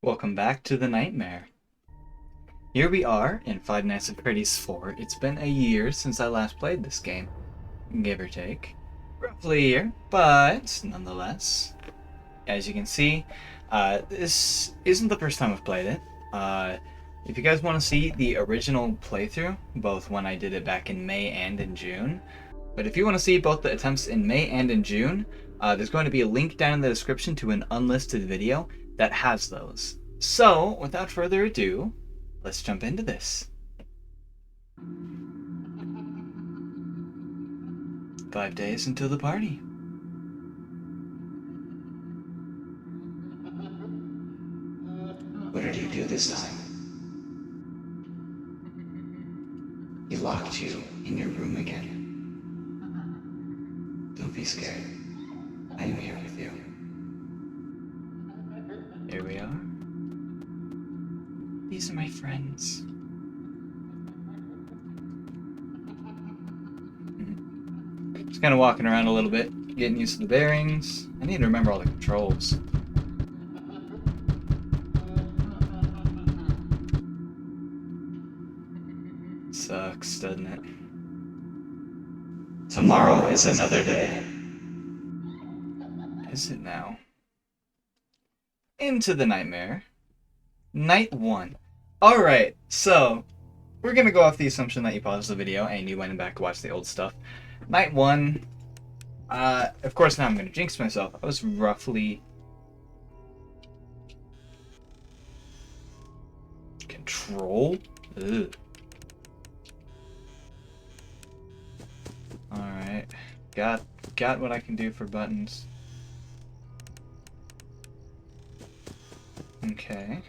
Welcome back to the Nightmare. Here we are in Five Nights at Freddy's 4. It's been a year since I last played this game, give or take. Roughly a year, but nonetheless, as you can see, this isn't the first time I've played it. If you guys want to see the original playthrough, both when I did it back in May and in June, but if you want to see both the attempts in May and in June, there's going to be a link down in the description to an unlisted video that has those. So, without further ado, let's jump into this. 5 days until the party. What did he do this time? He locked you in your room again. Don't be scared. I am here with you. Here we are. These are my friends. Just kind of walking around a little bit, getting used to the bearings. I need to remember all the controls. Sucks, doesn't it? Tomorrow is another day. Is it now? Into the Nightmare. Night 1. Alright, so we're gonna go off the assumption that you paused the video and you went back to watch the old stuff. Night 1, of course now I'm gonna jinx myself. I was roughly... Control? Ugh. Alright, got what I can do for buttons. Okay.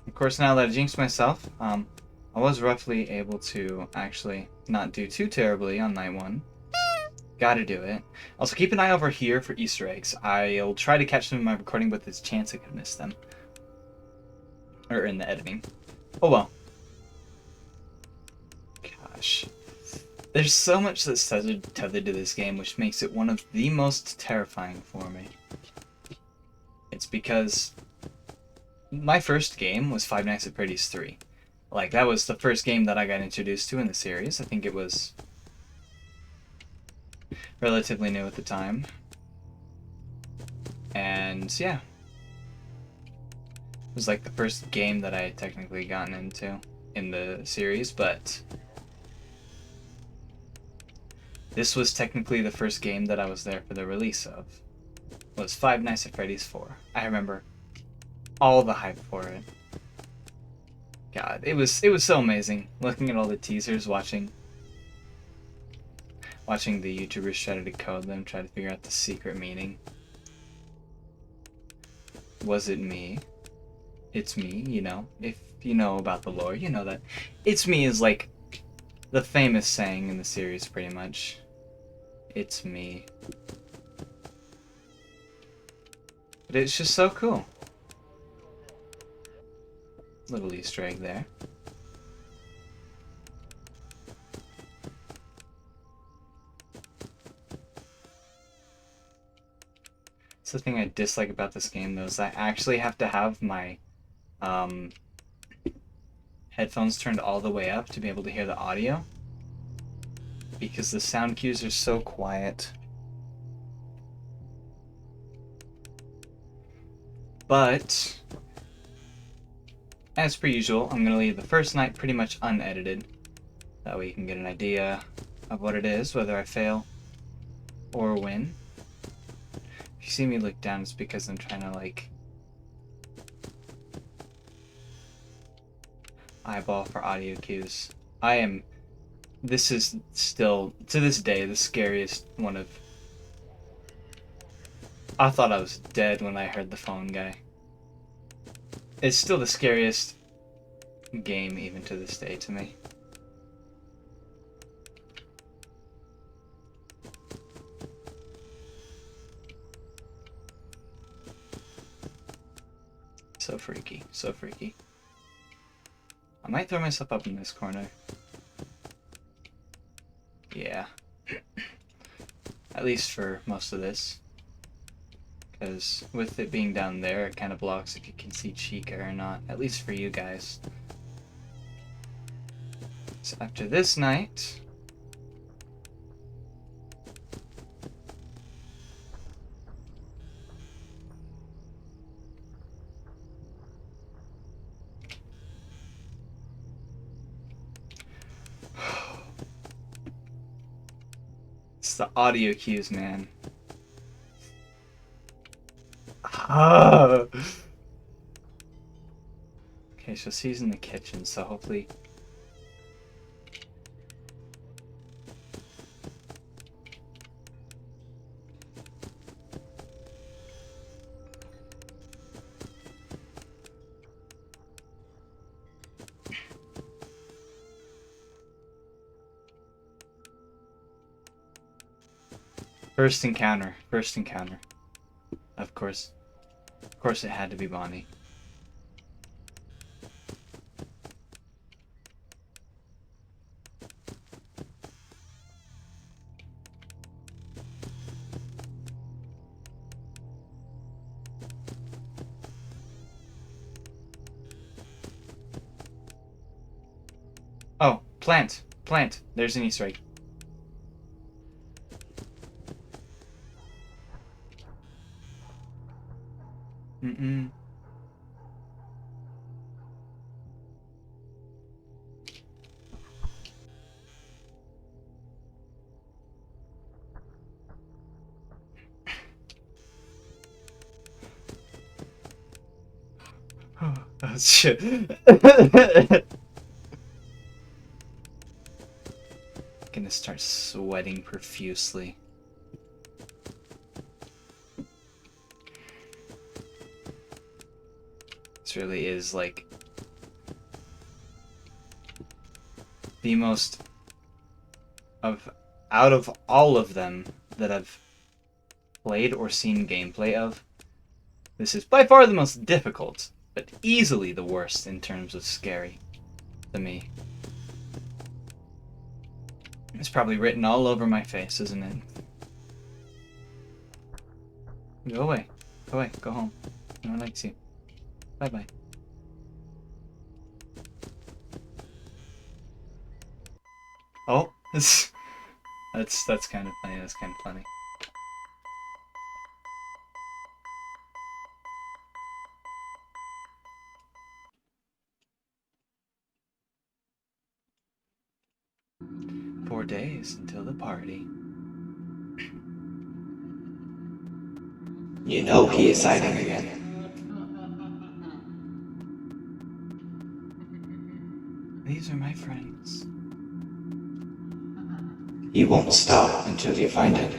Of course, now that I jinxed myself, I was roughly able to actually not do too terribly on night 1. Gotta do it. Also, keep an eye over here for Easter eggs. I'll try to catch them in my recording, but there's a chance I could miss them. Or in the editing. Oh well. Gosh. There's so much that's tethered to this game, which makes it one of the most terrifying for me. It's because my first game was Five Nights at Freddy's 3. Like, that was the first game that I got introduced to in the series. I think it was relatively new at the time. And, yeah. It was like the first game that I had technically gotten into in the series, but this was technically the first game that I was there for the release of. It was Five Nights at Freddy's 4. I remember all the hype for it. God, it was so amazing looking at all the teasers, watching the YouTubers try to decode them, try to figure out the secret meaning. Was it me? It's me, you know. If you know about the lore, you know that "it's me" is like the famous saying in the series, pretty much. It's me. But it's just so cool. Little Easter egg there. It's the thing I dislike about this game, though, is I actually have to have my headphones turned all the way up to be able to hear the audio, because the sound cues are so quiet. But as per usual, I'm going to leave the first night pretty much unedited. That way you can get an idea of what it is, whether I fail or win. If you see me look down, it's because I'm trying to, like, eyeball for audio cues. This is still, to this day, the scariest one of... I thought I was dead when I heard the phone guy. It's still the scariest game, even to this day, to me. So freaky, so freaky. I might throw myself up in this corner. Yeah. At least for most of this. Because with it being down there, it kind of blocks if you can see Chica or not. At least for you guys. So after this night... It's the audio cues, man. Ah. Okay, so she's in the kitchen, so hopefully... First encounter. First encounter. Of course. Of course it had to be Bonnie. Oh, plant. Plant. There's an Easter egg. Mm-mm. Oh, shit. Gonna start sweating profusely. This really is like the most out of all of them that I've played or seen gameplay of. This is by far the most difficult, but easily the worst in terms of scary to me. It's probably written all over my face, isn't it? Go away. Go away. Go home. No one likes you. Bye-bye. Oh, that's kind of funny. That's kind of funny. "4 days until the party." You know he is hiding again. These are my friends. He won't stop until you find it.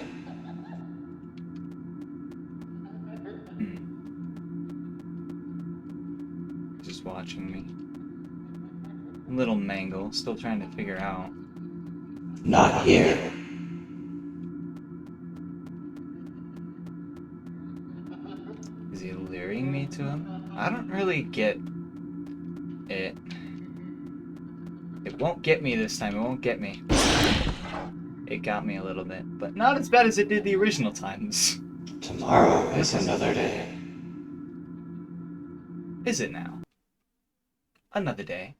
Just watching me. Little Mangle, still trying to figure out. Not here. Is he luring me to him? I don't really get it. It won't get me this time. It won't get me. It got me a little bit, but not as bad as it did the original times. Tomorrow is another day. Is it now? Another day.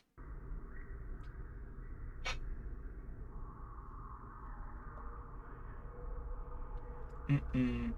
Mm-mm.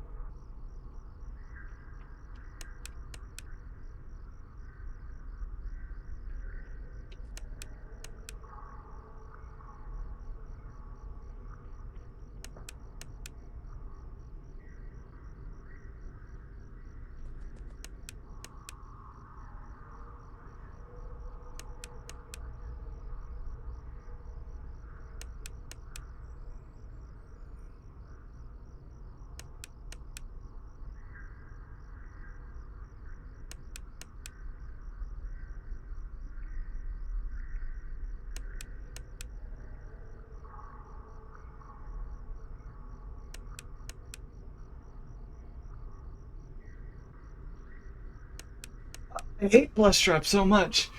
I hate Plus Strap so much.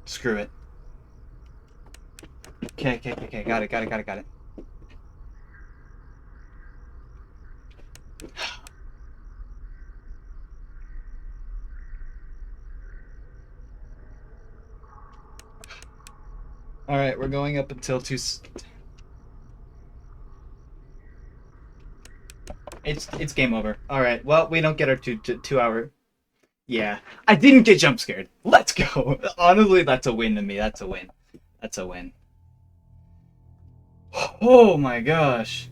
Screw it. Okay. Got it. Alright, we're going up until two... It's game over. Alright, well, we don't get our two hour... Yeah. I didn't get jump scared. Let's go. Honestly, that's a win to me. That's a win. Oh my gosh.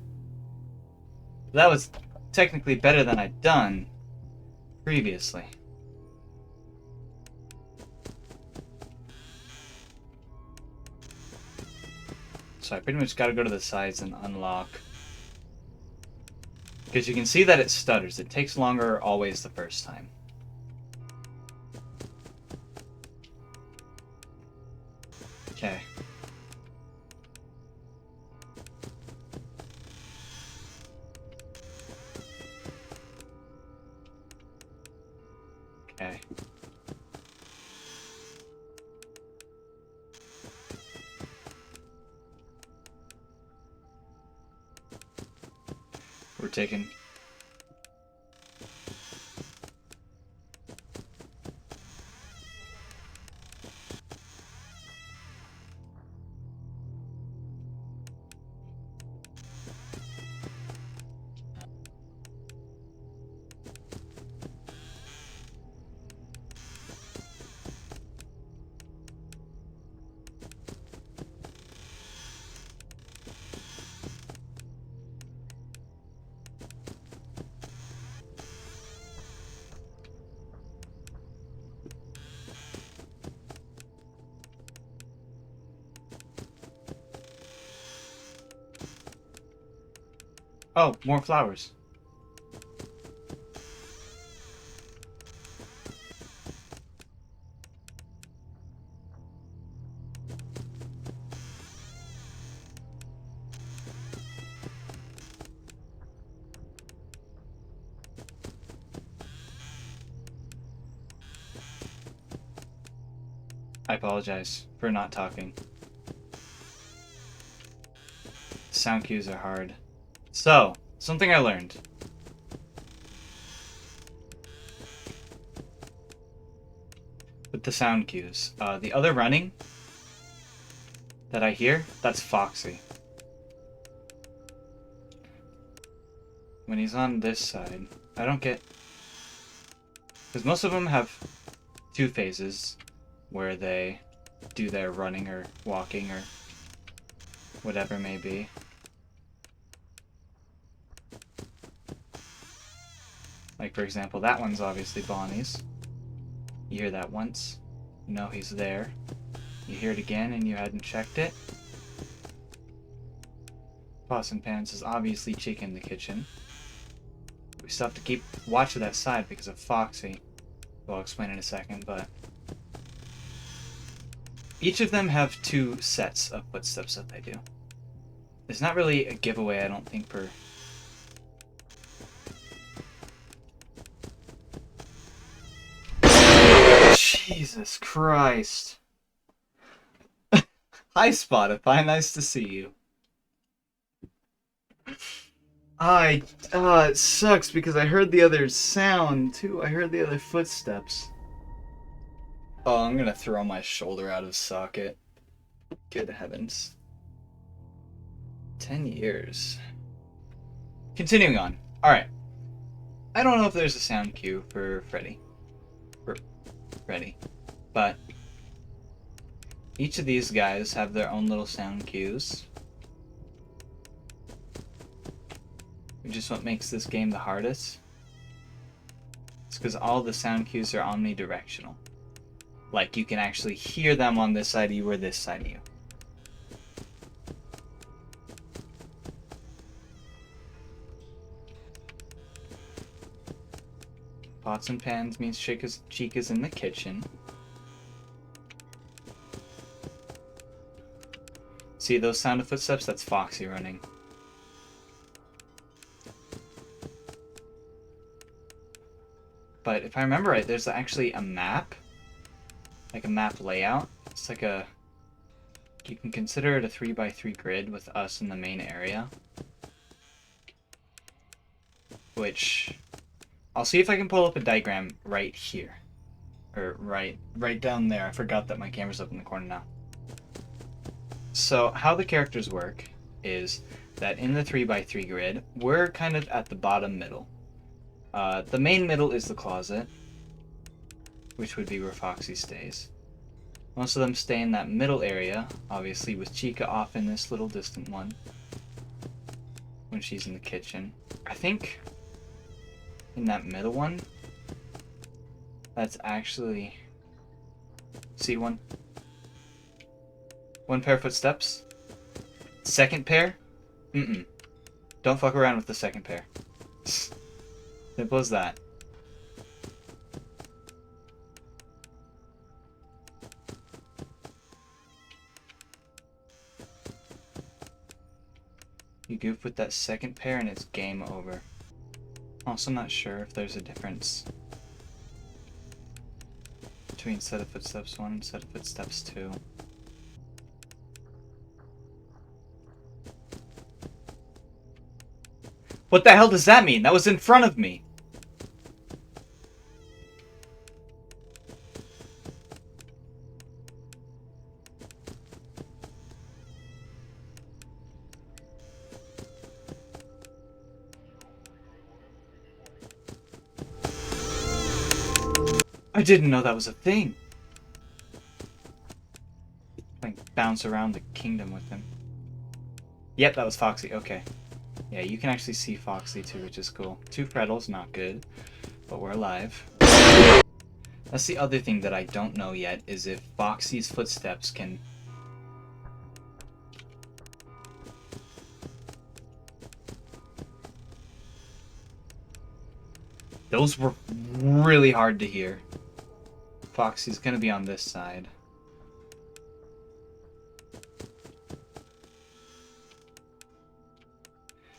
That was technically better than I'd done previously. So I pretty much gotta go to the sides and unlock. Because you can see that it stutters. It takes longer always the first time. Okay. Okay. We're taking... Oh, more flowers. I apologize for not talking. Sound cues are hard. So, something I learned. With the sound cues. The other running that I hear, that's Foxy. When he's on this side, I don't get... Because most of them have two phases where they do their running or walking or whatever it may be. Like, for example, that one's obviously Bonnie's. You hear that once, you know he's there. You hear it again and you hadn't checked it. Pots and Pans is obviously Chica in the kitchen. We still have to keep watch of that side because of Foxy. Well, I'll explain in a second, but... Each of them have two sets of footsteps that they do. There's not really a giveaway, I don't think, for... Jesus Christ. Hi, Spotify. Nice to see you. It sucks because I heard the other sound, too. I heard the other footsteps. Oh, I'm gonna throw my shoulder out of socket. Good heavens. 10 years. Continuing on. Alright. I don't know if there's a sound cue for Freddy. But each of these guys have their own little sound cues. Which is what makes this game the hardest. It's because all the sound cues are omnidirectional. Like, you can actually hear them on this side of you or this side of you. Pots and Pans means Chica's in the kitchen. See those sound of footsteps? That's Foxy running. But if I remember right, there's actually a map. Like a map layout. It's like a... You can consider it a 3x3 grid with us in the main area. Which, I'll see if I can pull up a diagram right here. Or right down there. I forgot that my camera's up in the corner now. So, how the characters work is that in the 3x3 grid, we're kind of at the bottom middle. The main middle is the closet, which would be where Foxy stays. Most of them stay in that middle area, obviously with Chica off in this little distant one when she's in the kitchen. I think in that middle one, that's actually... See one pair of footsteps? Second pair? Don't fuck around with the second pair. Simple as that. You goof with that second pair and it's game over. Also not sure if there's a difference between set of footsteps 1 and set of footsteps 2. What the hell does that mean? That was in front of me! I didn't know that was a thing. Like, bounce around the kingdom with him. Yep, that was Foxy. Okay. Yeah, you can actually see Foxy too, which is cool. 2 Freddles, not good. But we're alive. That's the other thing that I don't know yet, is if Foxy's footsteps can... Those were really hard to hear. Foxy's gonna be on this side.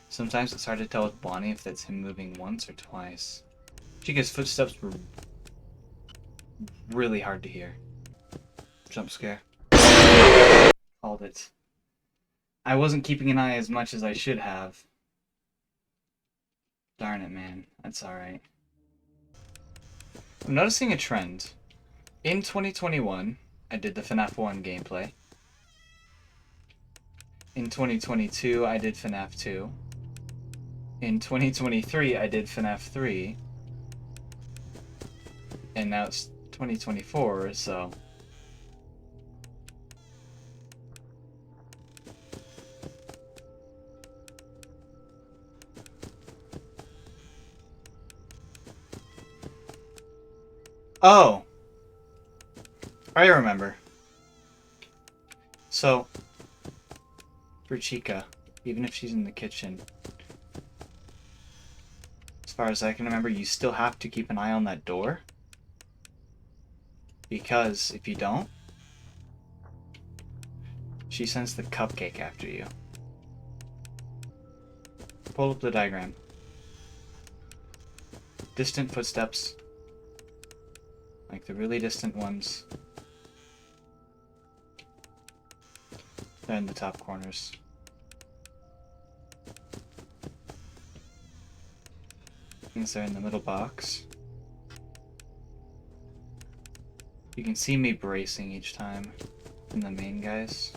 Sometimes it's hard to tell with Bonnie if that's him moving once or twice. Chica's footsteps were really hard to hear. Jump scare. Called it. I wasn't keeping an eye as much as I should have. Darn it, man. That's alright. I'm noticing a trend. In 2021, I did the FNAF 1 gameplay. In 2022, I did FNAF 2. In 2023, I did FNAF 3. And now it's 2024, so... Oh! I remember. So, for Chica, even if she's in the kitchen, as far as I can remember, you still have to keep an eye on that door. Because if you don't, she sends the cupcake after you. Pull up the diagram. Distant footsteps. Like the really distant ones. They're in the top corners. Means they're in the middle box. You can see me bracing each time in the main guys.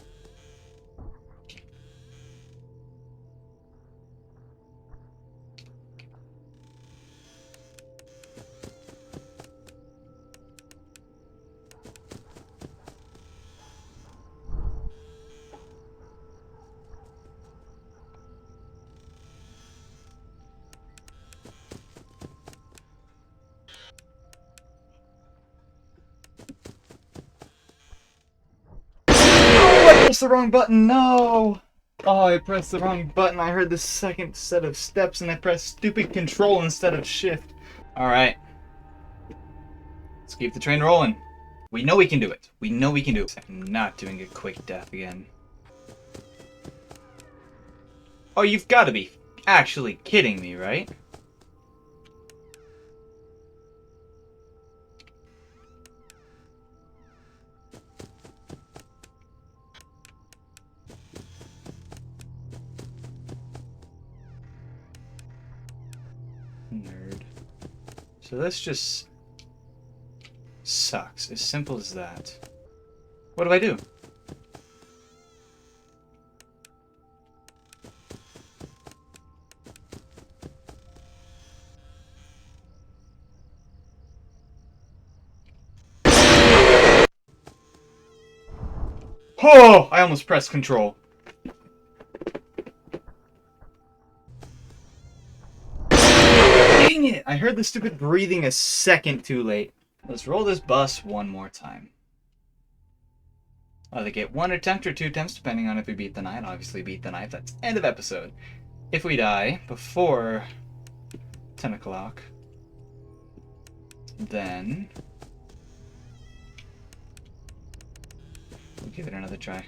I pressed the wrong button, no! Oh, I pressed the wrong button. I heard the second set of steps and I pressed stupid control instead of shift. Alright. Let's keep the train rolling. We know we can do it. We know we can do it. I'm not doing a quick death again. Oh, you've got to be actually kidding me, right? Nerd. So this just sucks. As simple as that. What do I do? Oh! I almost pressed control. Dang it! I heard the stupid breathing a second too late. Let's roll this bus one more time. Either get 1 attempt or 2 attempts, depending on if we beat the night. Obviously, beat the night. That's end of episode. If we die before 10 o'clock, then we'll give it another try.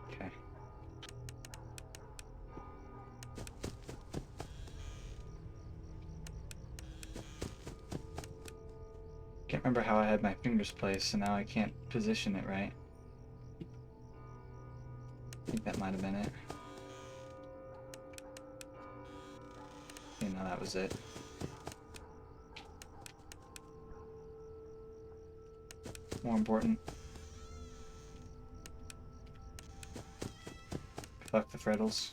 Okay. Can't remember how I had my fingers placed, so now I can't position it right. I think that might have been it. Okay, no, that was it. More important. Fuck the Freddles.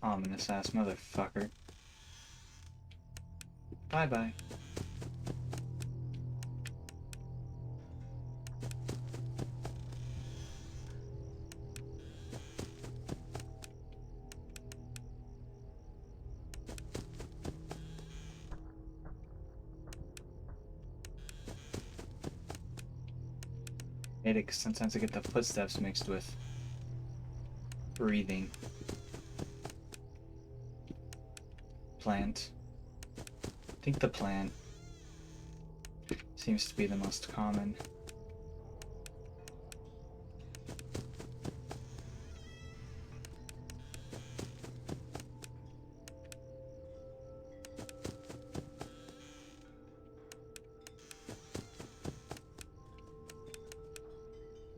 Ominous ass motherfucker. Bye bye. Hate it 'cause sometimes I get the footsteps mixed with breathing. Plant. I think the plant seems to be the most common.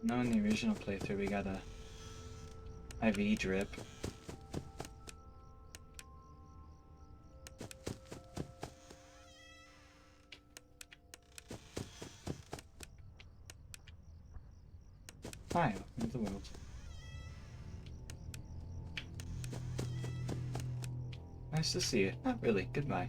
No, in the original playthrough we got a IV drip. Hi, welcome to the world. Nice to see you. Not really. Goodbye.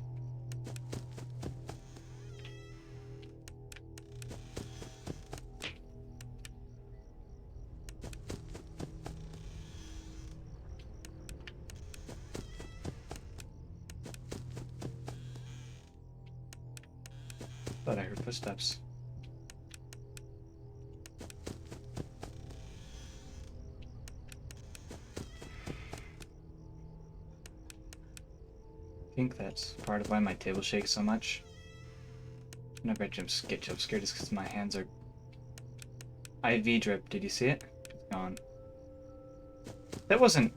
Thought I heard footsteps. I think that's part of why my table shakes so much. Whenever I get jump scared, it's because my hands are IV drip. Did you see it? It's gone. That wasn't.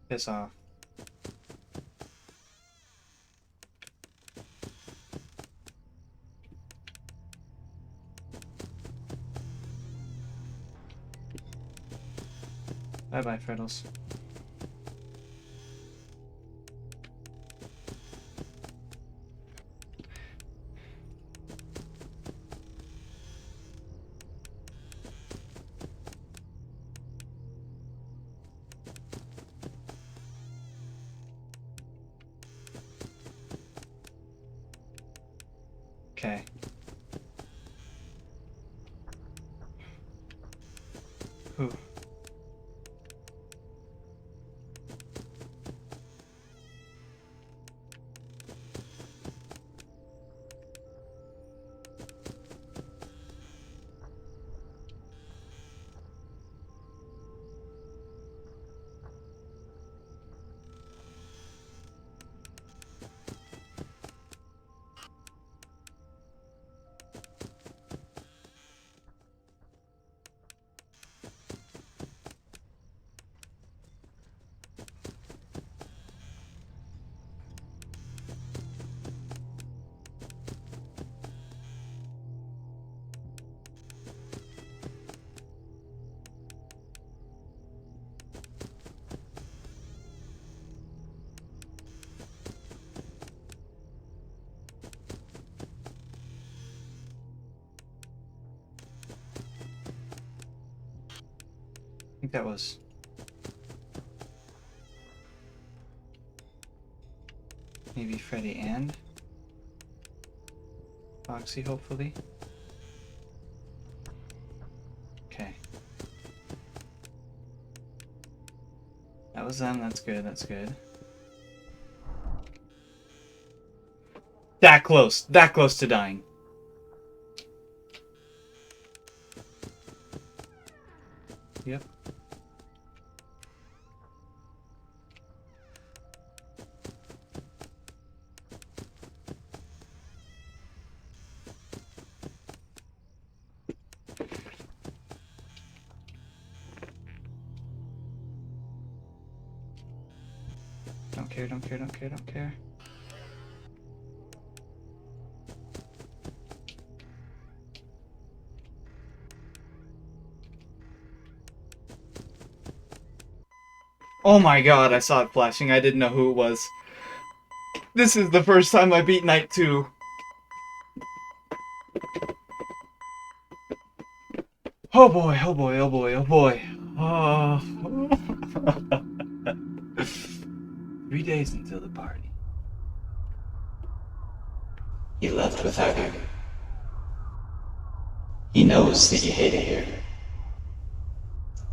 Piss off. Bye bye, Freddles. Okay. Whew. think that was... maybe Freddy and Foxy, hopefully. Okay. That was them, that's good, that's good. That close to dying. Yep. Don't care, don't care, don't care, don't care. Oh my god, I saw it flashing. I didn't know who it was. This is the first time I beat Night 2. Oh boy, oh boy, oh boy, oh boy. Oh. 3 days until the party. He left without you. He knows that you hate it here.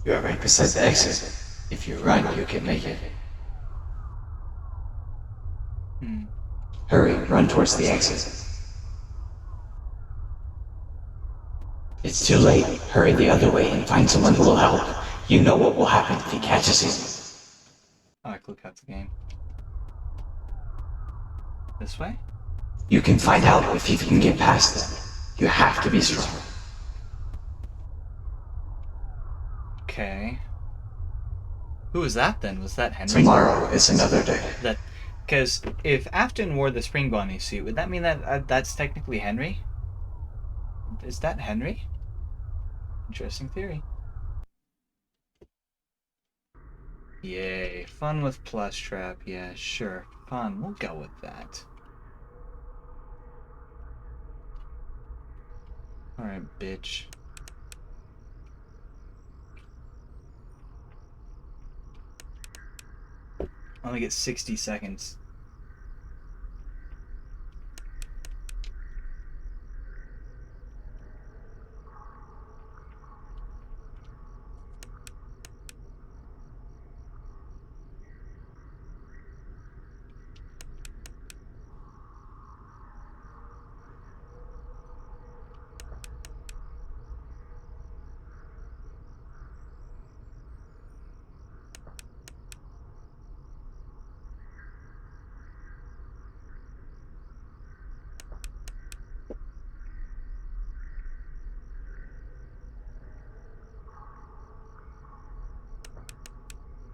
You are right beside the exit. If you run, you can make it. Hurry, run towards the exit. It's too late. Hurry the other way and find someone who will help. You know what will happen if he catches you. I click out the game. This way? You can find out if you can get past them. You have to be strong. Okay. Who was that then? Was that Henry? Tomorrow is another day. That, because if Afton wore the Spring Bonnie suit, would that mean that that's technically Henry? Is that Henry? Interesting theory. Yay. Fun with Plush Trap. Yeah, sure. Fun. We'll go with that. Alright, bitch. I only get 60 seconds.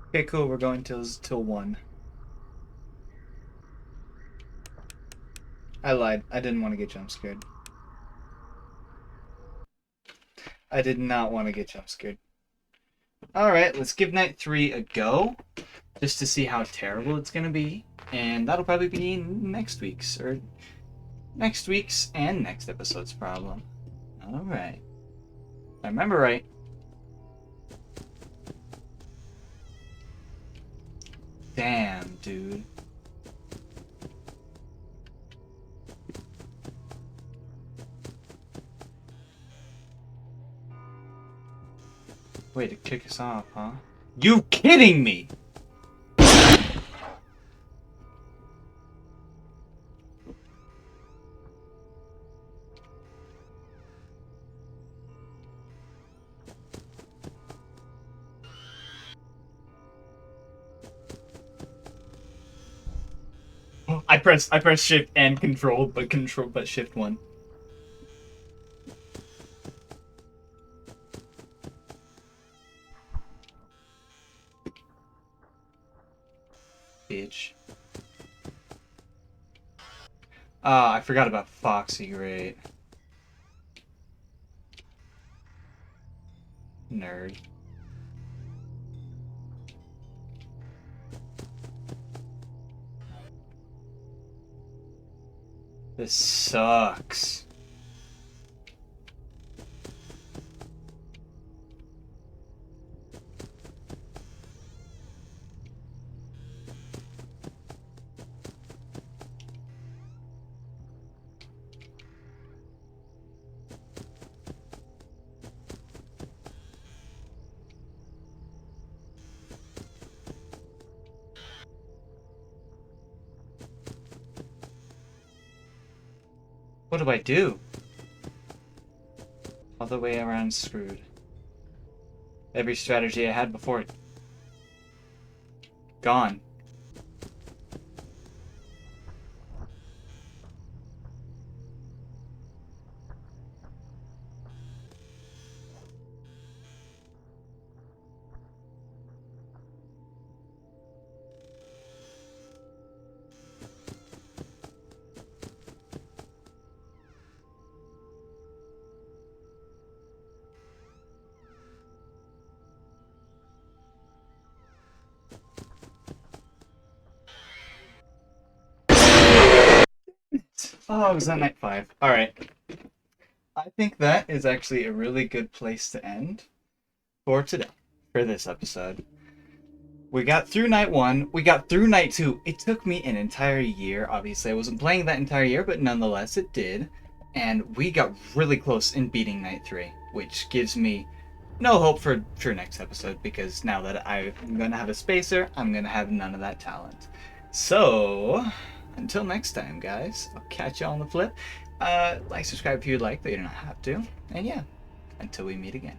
Okay, cool. We're going till 1. I lied. I didn't want to get jump scared. I did not want to get jump scared. Alright, let's give Night 3 a go. Just to see how terrible it's going to be. And that'll probably be next week's. Or next week's and next episode's problem. Alright. If I remember right. Damn, dude. Way to kick us off, huh? You kidding me? I pressed shift and control, but shift 1. Bitch. Ah, I forgot about Foxy, great. Nerd. This sucks. What do I do? All the way around screwed. Every strategy I had before, gone. Oh, it was on night 5. Alright. I think that is actually a really good place to end for today, for this episode. We got through night 1, we got through night 2. It took me an entire year. Obviously, I wasn't playing that entire year, but nonetheless, it did. And we got really close in beating night 3, which gives me no hope for next episode, because now that I'm going to have a spacer, I'm going to have none of that talent. So, until next time, guys, I'll catch you on the flip. Like, subscribe if you'd like, but you don't have to. And yeah, until we meet again.